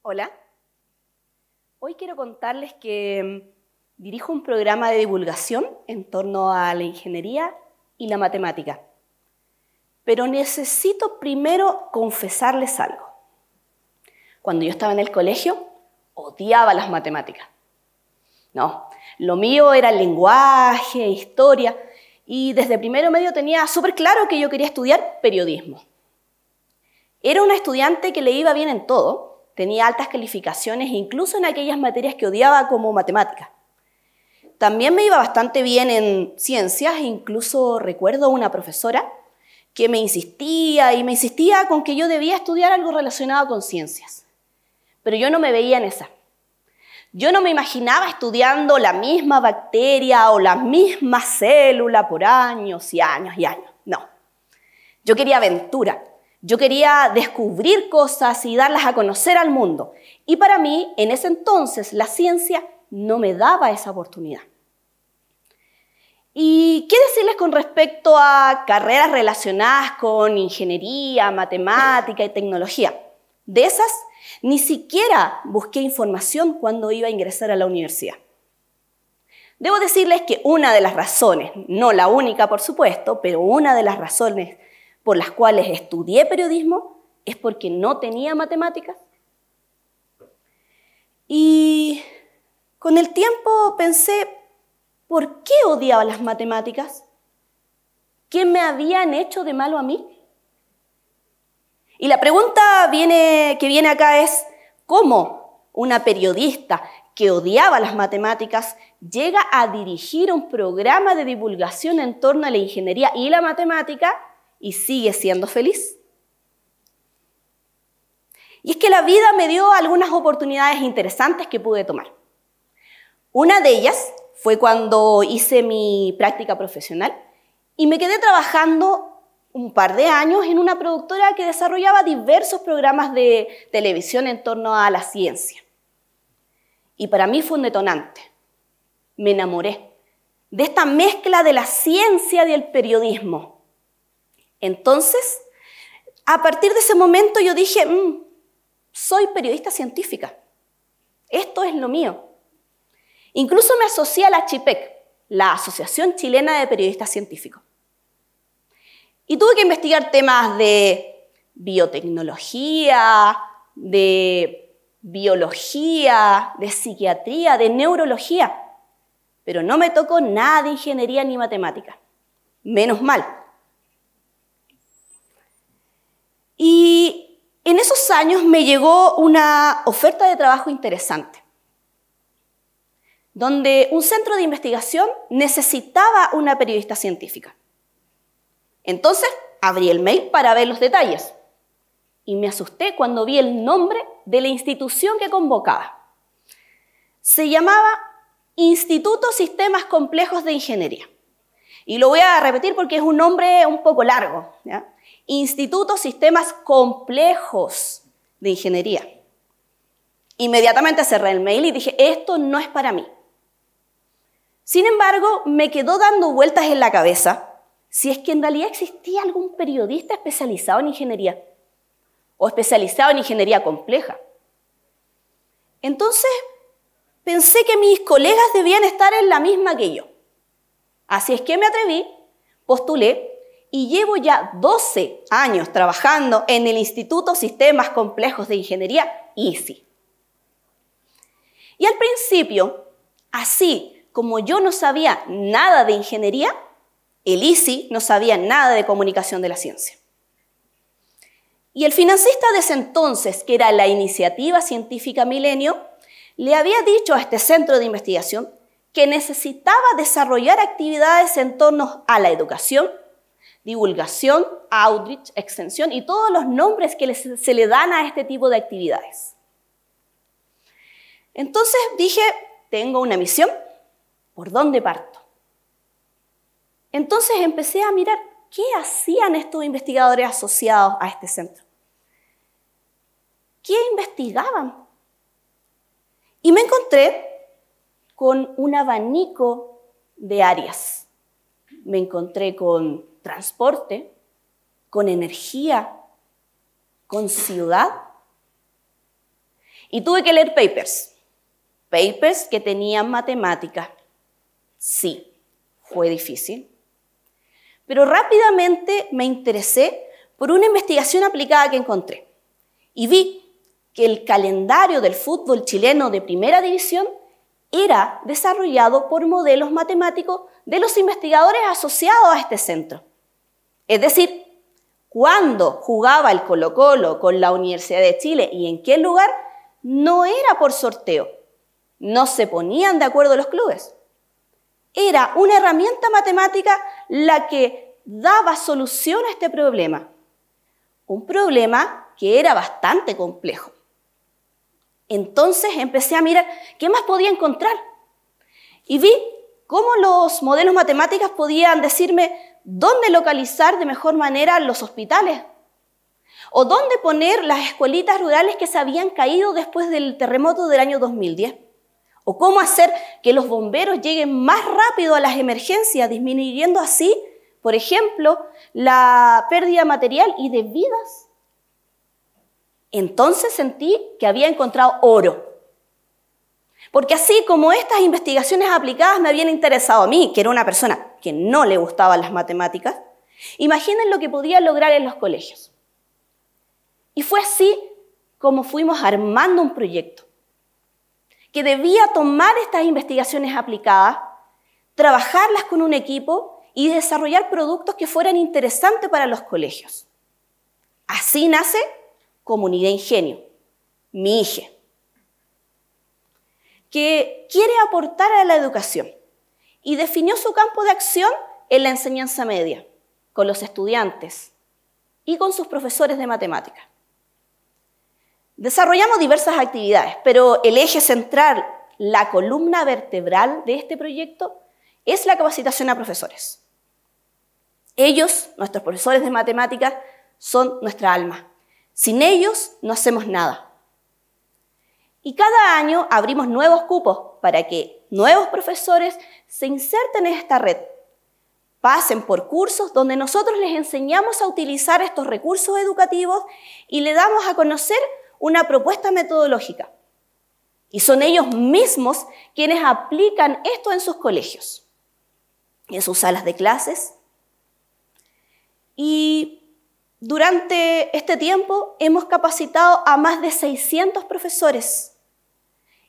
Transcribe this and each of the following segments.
Hola, hoy quiero contarles que dirijo un programa de divulgación en torno a la ingeniería y la matemática. Pero necesito primero confesarles algo. Cuando yo estaba en el colegio, odiaba las matemáticas. No, lo mío era el lenguaje, historia, y desde primero medio tenía súper claro que yo quería estudiar periodismo. Era una estudiante que le iba bien en todo. Tenía altas calificaciones, incluso en aquellas materias que odiaba como matemáticas. También me iba bastante bien en ciencias, incluso recuerdo una profesora que me insistía con que yo debía estudiar algo relacionado con ciencias. Pero yo no me veía en esa. Yo no me imaginaba estudiando la misma bacteria o la misma célula por años y años y años. No. Yo quería aventura. Yo quería descubrir cosas y darlas a conocer al mundo. Y para mí, en ese entonces, la ciencia no me daba esa oportunidad. ¿Y qué decirles con respecto a carreras relacionadas con ingeniería, matemática y tecnología? De esas, ni siquiera busqué información cuando iba a ingresar a la universidad. Debo decirles que una de las razones, no la única por supuesto, pero una de las razones por las cuales estudié periodismo es porque no tenía matemáticas. Y con el tiempo pensé, ¿por qué odiaba las matemáticas? ¿Qué me habían hecho de malo a mí? Y la pregunta que viene acá es, ¿cómo una periodista que odiaba las matemáticas llega a dirigir un programa de divulgación en torno a la ingeniería y la matemática y sigue siendo feliz? Y es que la vida me dio algunas oportunidades interesantes que pude tomar. Una de ellas fue cuando hice mi práctica profesional y me quedé trabajando un par de años en una productora que desarrollaba diversos programas de televisión en torno a la ciencia. Y para mí fue un detonante. Me enamoré de esta mezcla de la ciencia y del periodismo. Entonces, a partir de ese momento yo dije, soy periodista científica. Esto es lo mío. Incluso me asocié a la ACHIPEC, la Asociación Chilena de Periodistas Científicos. Y tuve que investigar temas de biotecnología, de biología, de psiquiatría, de neurología. Pero no me tocó nada de ingeniería ni matemática. Menos mal. Y en esos años me llegó una oferta de trabajo interesante, donde un centro de investigación necesitaba una periodista científica. Entonces, abrí el mail para ver los detalles y me asusté cuando vi el nombre de la institución que convocaba. Se llamaba Instituto Sistemas Complejos de Ingeniería. Y lo voy a repetir porque es un nombre un poco largo, ¿ya? Instituto Sistemas Complejos de Ingeniería. Inmediatamente cerré el mail y dije, esto no es para mí. Sin embargo, me quedó dando vueltas en la cabeza si es que en realidad existía algún periodista especializado en ingeniería o especializado en ingeniería compleja. Entonces, pensé que mis colegas debían estar en la misma que yo. Así es que me atreví, postulé y llevo ya 12 años trabajando en el Instituto Sistemas Complejos de Ingeniería, ISI. Y al principio, así como yo no sabía nada de ingeniería, el ISI no sabía nada de comunicación de la ciencia. Y el financista de ese entonces, que era la Iniciativa Científica Milenio, le había dicho a este centro de investigación que necesitaba desarrollar actividades en torno a la educación, divulgación, outreach, extensión y todos los nombres que se le dan a este tipo de actividades. Entonces dije, tengo una misión, ¿por dónde parto? Entonces empecé a mirar qué hacían estos investigadores asociados a este centro. ¿Qué investigaban? Y me encontré con un abanico de áreas. Me encontré con transporte, con energía, con ciudad. Y tuve que leer papers que tenían matemática. Sí, fue difícil. Pero rápidamente me interesé por una investigación aplicada que encontré. Y vi que el calendario del fútbol chileno de primera división era desarrollado por modelos matemáticos de los investigadores asociados a este centro. Es decir, cuando jugaba el Colo-Colo con la Universidad de Chile y en qué lugar, no era por sorteo. No se ponían de acuerdo los clubes. Era una herramienta matemática la que daba solución a este problema. Un problema que era bastante complejo. Entonces empecé a mirar qué más podía encontrar. Y vi cómo los modelos matemáticos podían decirme dónde localizar de mejor manera los hospitales o dónde poner las escuelitas rurales que se habían caído después del terremoto del año 2010. O cómo hacer que los bomberos lleguen más rápido a las emergencias, disminuyendo así, por ejemplo, la pérdida material y de vidas. Entonces sentí que había encontrado oro. Porque así como estas investigaciones aplicadas me habían interesado a mí, que era una persona que no le gustaban las matemáticas, imaginen lo que podía lograr en los colegios. Y fue así como fuimos armando un proyecto que debía tomar estas investigaciones aplicadas, trabajarlas con un equipo y desarrollar productos que fueran interesantes para los colegios. Así nace Comunidad Ingenio, mi IGE, que quiere aportar a la educación y definió su campo de acción en la enseñanza media, con los estudiantes y con sus profesores de matemáticas. Desarrollamos diversas actividades, pero el eje central, la columna vertebral de este proyecto, es la capacitación a profesores. Ellos, nuestros profesores de matemáticas, son nuestra alma. Sin ellos no hacemos nada. Y cada año abrimos nuevos cupos para que nuevos profesores se inserten en esta red, pasen por cursos donde nosotros les enseñamos a utilizar estos recursos educativos y le damos a conocer una propuesta metodológica. Y son ellos mismos quienes aplican esto en sus colegios, en sus salas de clases. Y durante este tiempo hemos capacitado a más de 600 profesores.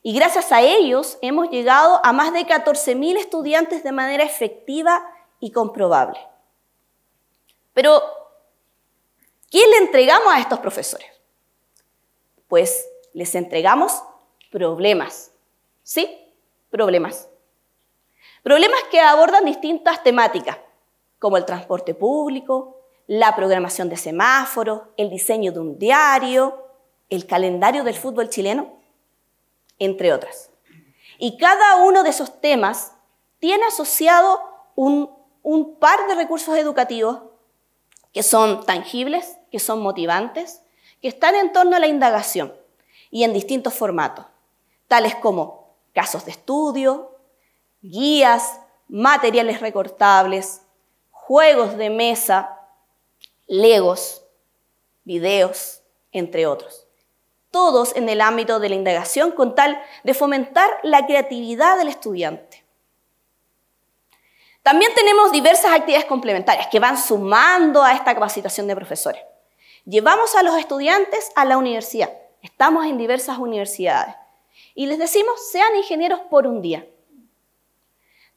Y gracias a ellos hemos llegado a más de 14.000 estudiantes de manera efectiva y comprobable. Pero, ¿qué le entregamos a estos profesores? Pues les entregamos problemas. ¿Sí? Problemas. Problemas que abordan distintas temáticas, como el transporte público, la programación de semáforos, el diseño de un diario, el calendario del fútbol chileno, entre otras. Y cada uno de esos temas tiene asociado un par de recursos educativos que son tangibles, que son motivantes, que están en torno a la indagación y en distintos formatos, tales como casos de estudio, guías, materiales recortables, juegos de mesa, legos, videos, entre otros. Todos en el ámbito de la indagación con tal de fomentar la creatividad del estudiante. También tenemos diversas actividades complementarias que van sumando a esta capacitación de profesores. Llevamos a los estudiantes a la universidad. Estamos en diversas universidades. Y les decimos, sean ingenieros por un día.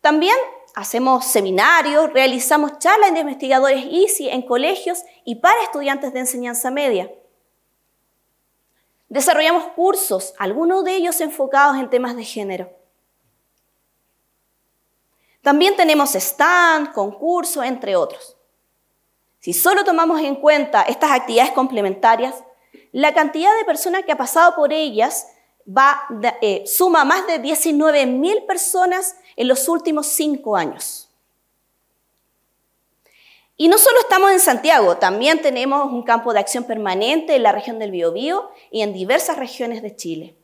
También hacemos seminarios, realizamos charlas de investigadores ICI en colegios y para estudiantes de enseñanza media. Desarrollamos cursos, algunos de ellos enfocados en temas de género. También tenemos stand, concursos, entre otros. Si solo tomamos en cuenta estas actividades complementarias, la cantidad de personas que ha pasado por ellas suma más de 19.000 personas en los últimos 5 años. Y no solo estamos en Santiago, también tenemos un campo de acción permanente en la región del Biobío y en diversas regiones de Chile.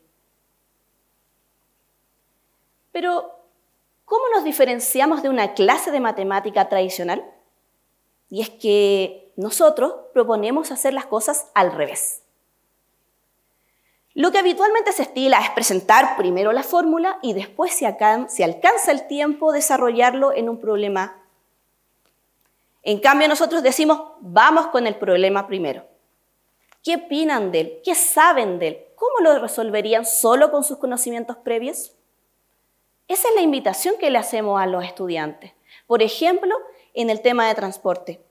Pero, ¿cómo nos diferenciamos de una clase de matemática tradicional? Y es que nosotros proponemos hacer las cosas al revés. Lo que habitualmente se estila es presentar primero la fórmula y después, si alcanza el tiempo, desarrollarlo en un problema. En cambio, nosotros decimos, vamos con el problema primero. ¿Qué opinan de él? ¿Qué saben de él? ¿Cómo lo resolverían solo con sus conocimientos previos? Esa es la invitación que le hacemos a los estudiantes. Por ejemplo, en el tema de transporte.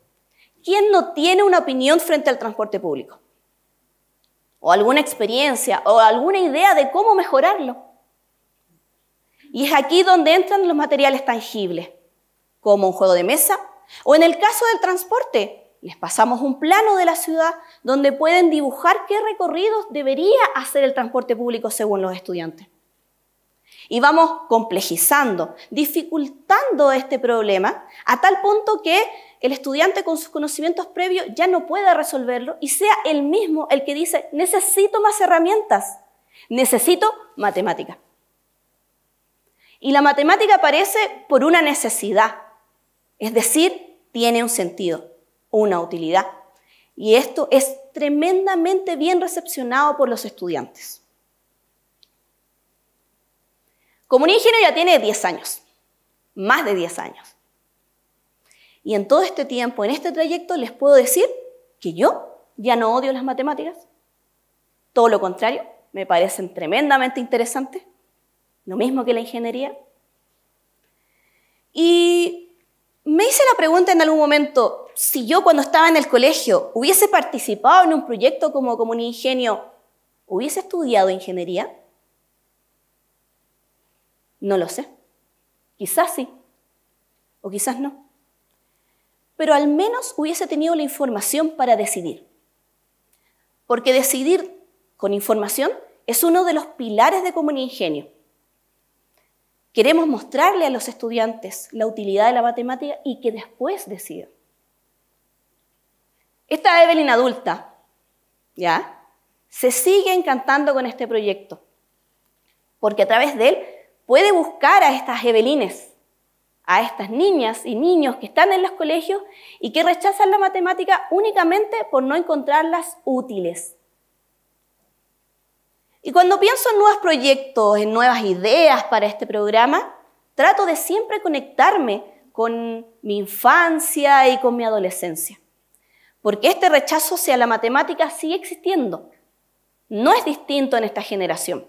¿Quién no tiene una opinión frente al transporte público? O alguna experiencia, o alguna idea de cómo mejorarlo. Y es aquí donde entran los materiales tangibles, como un juego de mesa, o en el caso del transporte, les pasamos un plano de la ciudad donde pueden dibujar qué recorridos debería hacer el transporte público según los estudiantes. Y vamos complejizando, dificultando este problema a tal punto que el estudiante con sus conocimientos previos ya no pueda resolverlo y sea él mismo el que dice, necesito más herramientas, necesito matemática. Y la matemática aparece por una necesidad, es decir, tiene un sentido, una utilidad. Y esto es tremendamente bien recepcionado por los estudiantes. Comunidad Ingenio ya tiene 10 años, más de 10 años. Y en todo este tiempo, en este trayecto, les puedo decir que yo ya no odio las matemáticas. Todo lo contrario, me parecen tremendamente interesantes. Lo mismo que la ingeniería. Y me hice la pregunta en algún momento, si yo cuando estaba en el colegio hubiese participado en un proyecto como Comunidad Ingenio, ¿hubiese estudiado ingeniería? No lo sé. Quizás sí, o quizás no. Pero al menos hubiese tenido la información para decidir. Porque decidir con información es uno de los pilares de Comunidad Ingenio. Queremos mostrarle a los estudiantes la utilidad de la matemática y que después decidan. Esta Evelyn adulta, ¿ya?, se sigue encantando con este proyecto, porque a través de él puede buscar a estas Evelines, a estas niñas y niños que están en los colegios y que rechazan la matemática únicamente por no encontrarlas útiles. Y cuando pienso en nuevos proyectos, en nuevas ideas para este programa, trato de siempre conectarme con mi infancia y con mi adolescencia. Porque este rechazo hacia la matemática sigue existiendo. No es distinto en esta generación.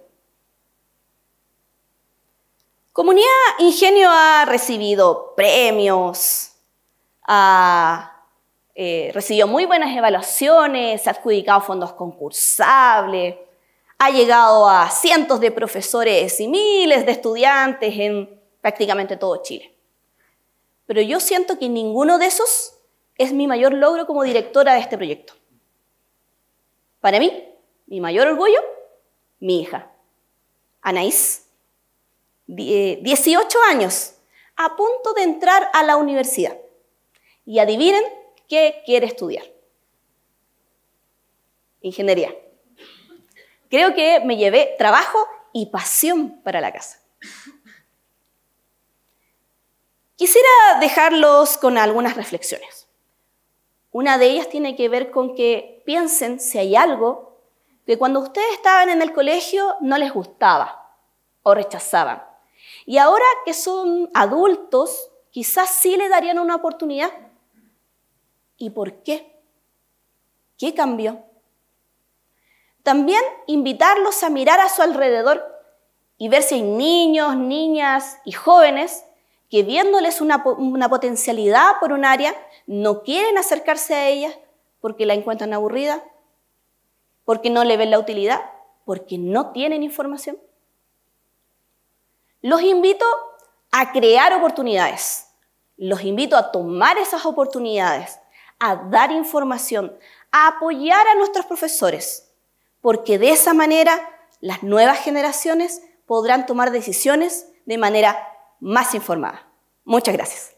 Comunidad Ingenio ha recibido premios, recibió muy buenas evaluaciones, ha adjudicado fondos concursables, ha llegado a cientos de profesores y miles de estudiantes en prácticamente todo Chile. Pero yo siento que ninguno de esos es mi mayor logro como directora de este proyecto. Para mí, mi mayor orgullo, mi hija, Anaís, 18 años, a punto de entrar a la universidad. Y adivinen qué quiere estudiar. Ingeniería. Creo que me llevé trabajo y pasión para la casa. Quisiera dejarlos con algunas reflexiones. Una de ellas tiene que ver con que piensen si hay algo que cuando ustedes estaban en el colegio no les gustaba o rechazaban. Y ahora que son adultos, quizás sí le darían una oportunidad. ¿Y por qué? ¿Qué cambió? También invitarlos a mirar a su alrededor y ver si hay niños, niñas y jóvenes que viéndoles una potencialidad por un área, no quieren acercarse a ella porque la encuentran aburrida, porque no le ven la utilidad, porque no tienen información. Los invito a crear oportunidades, los invito a tomar esas oportunidades, a dar información, a apoyar a nuestros profesores, porque de esa manera las nuevas generaciones podrán tomar decisiones de manera más informada. Muchas gracias.